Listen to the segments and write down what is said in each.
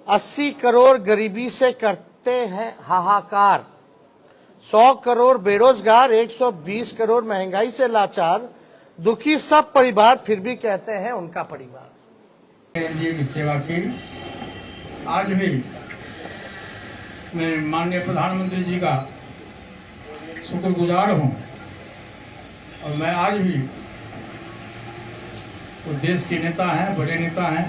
80 करोड़ गरीबी से करते हैं हाहाकार, 100 करोड़ बेरोजगार, 120 करोड़ महंगाई से लाचार, दुखी सब परिवार फिर भी कहते हैं उनका परिवार। जी की सेवा की। आज भी मैं माननीय प्रधानमंत्री जी का शुक्रगुजार हूँ और मैं आज भी वो देश के नेता हैं, बड़े नेता हैं,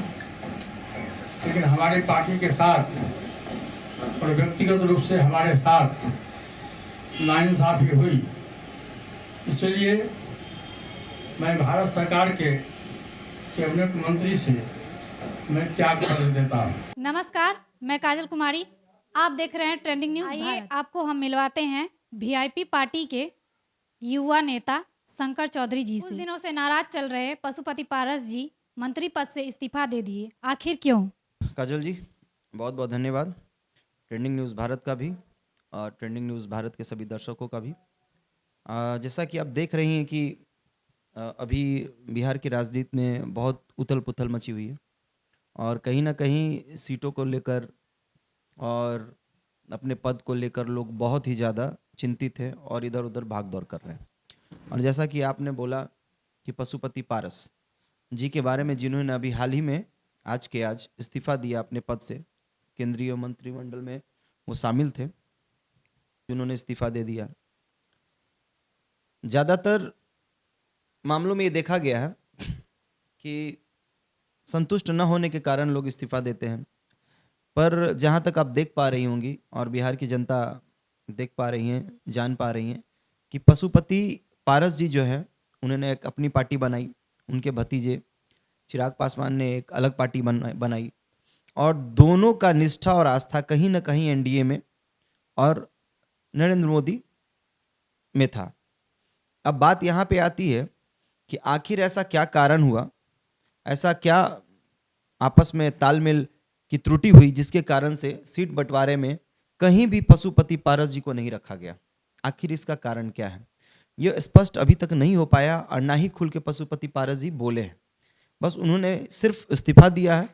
लेकिन हमारी पार्टी के साथ और व्यक्तिगत रूप से हमारे साथ नाइंसाफी हुई, इसलिए मैं भारत सरकार के कैबिनेट मंत्री से मैं त्याग पत्र देता हूँ। नमस्कार, मैं काजल कुमारी, आप देख रहे हैं ट्रेंडिंग न्यूज। आइए आपको हम मिलवाते हैं वीआईपी पार्टी के युवा नेता शंकर चौधरी जी से। कुछ दिनों से नाराज चल रहे पशुपति पारस जी मंत्री पद से इस्तीफा दे दिए, आखिर क्यों? काजल जी बहुत बहुत धन्यवाद, ट्रेंडिंग न्यूज़ भारत का भी और ट्रेंडिंग न्यूज़ भारत के सभी दर्शकों का भी। जैसा कि आप देख रही हैं कि अभी बिहार की राजनीति में बहुत उथल पुथल मची हुई है और कहीं ना कहीं सीटों को लेकर और अपने पद को लेकर लोग बहुत ही ज़्यादा चिंतित हैं और इधर उधर भाग दौड़ कर रहे हैं। और जैसा कि आपने बोला कि पशुपति पारस जी के बारे में, जिन्होंने अभी हाल ही में आज के आज इस्तीफा दिया अपने पद से, केंद्रीय मंत्रिमंडल में वो शामिल थे, जिन्होंने इस्तीफा दे दिया। ज़्यादातर मामलों में ये देखा गया है कि संतुष्ट न होने के कारण लोग इस्तीफा देते हैं, पर जहाँ तक आप देख पा रही होंगी और बिहार की जनता देख पा रही हैं, जान पा रही हैं कि पशुपति पारस जी जो है, उन्होंने एक अपनी पार्टी बनाई, उनके भतीजे चिराग पासवान ने एक अलग पार्टी बनाई और दोनों का निष्ठा और आस्था कहीं ना कहीं एनडीए में और नरेंद्र मोदी में था। अब बात यहाँ पे आती है कि आखिर ऐसा क्या कारण हुआ, ऐसा क्या आपस में तालमेल की त्रुटि हुई जिसके कारण से सीट बंटवारे में कहीं भी पशुपति पारस जी को नहीं रखा गया। आखिर इसका कारण क्या है, यह स्पष्ट अभी तक नहीं हो पाया और ना ही खुल के पशुपति पारस जी बोले हैं। बस उन्होंने सिर्फ इस्तीफा दिया है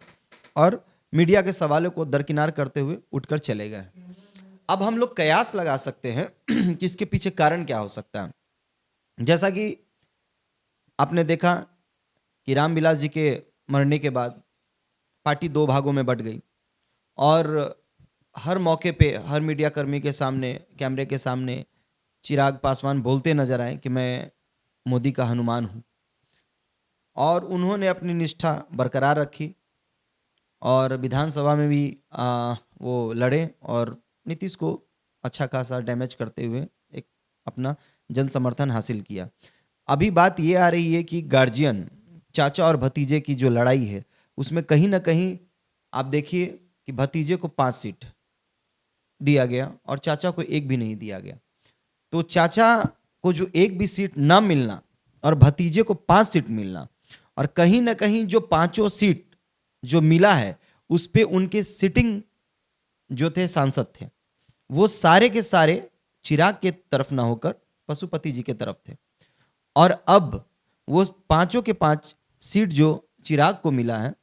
और मीडिया के सवालों को दरकिनार करते हुए उठकर चले गए। अब हम लोग कयास लगा सकते हैं कि इसके पीछे कारण क्या हो सकता है। जैसा कि आपने देखा कि रामविलास जी के मरने के बाद पार्टी दो भागों में बंट गई और हर मौके पे हर मीडिया कर्मी के सामने, कैमरे के सामने चिराग पासवान बोलते नजर आए कि मैं मोदी का हनुमान हूँ और उन्होंने अपनी निष्ठा बरकरार रखी और विधानसभा में भी वो लड़े और नीतीश को अच्छा खासा डैमेज करते हुए एक अपना जन समर्थन हासिल किया। अभी बात ये आ रही है कि गार्जियन, चाचा और भतीजे की जो लड़ाई है, उसमें कहीं ना कहीं आप देखिए कि भतीजे को 5 सीट दिया गया और चाचा को एक भी नहीं दिया गया। तो चाचा को जो एक भी सीट ना मिलना और भतीजे को 5 सीट मिलना, और कहीं ना कहीं जो 5 सीट जो मिला है उस पे उनके सिटिंग जो थे सांसद थे, वो सारे के सारे चिराग के तरफ ना होकर पशुपति जी के तरफ थे और अब वो 5 के 5 सीट जो चिराग को मिला है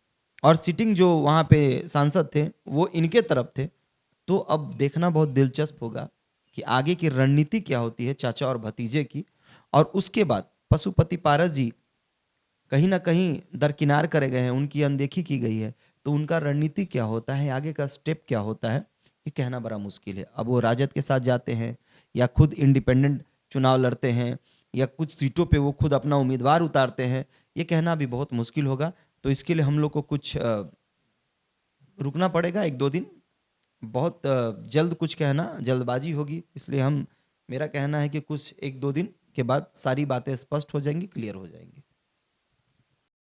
और सिटिंग जो वहाँ पे सांसद थे वो इनके तरफ थे। तो अब देखना बहुत दिलचस्प होगा कि आगे की रणनीति क्या होती है चाचा और भतीजे की, और उसके बाद पशुपति पारस जी कहीं ना कहीं दरकिनार करे गए हैं, उनकी अनदेखी की गई है, तो उनका रणनीति क्या होता है, आगे का स्टेप क्या होता है, ये कहना बड़ा मुश्किल है। अब वो राजद के साथ जाते हैं या खुद इंडिपेंडेंट चुनाव लड़ते हैं या कुछ सीटों पे वो खुद अपना उम्मीदवार उतारते हैं, ये कहना भी बहुत मुश्किल होगा। तो इसके लिए हम लोग को कुछ रुकना पड़ेगा 1-2 दिन, बहुत जल्द कुछ कहना जल्दबाजी होगी, इसलिए मेरा कहना है कि कुछ 1-2 दिन के बाद सारी बातें स्पष्ट हो जाएंगी, क्लियर हो जाएंगी।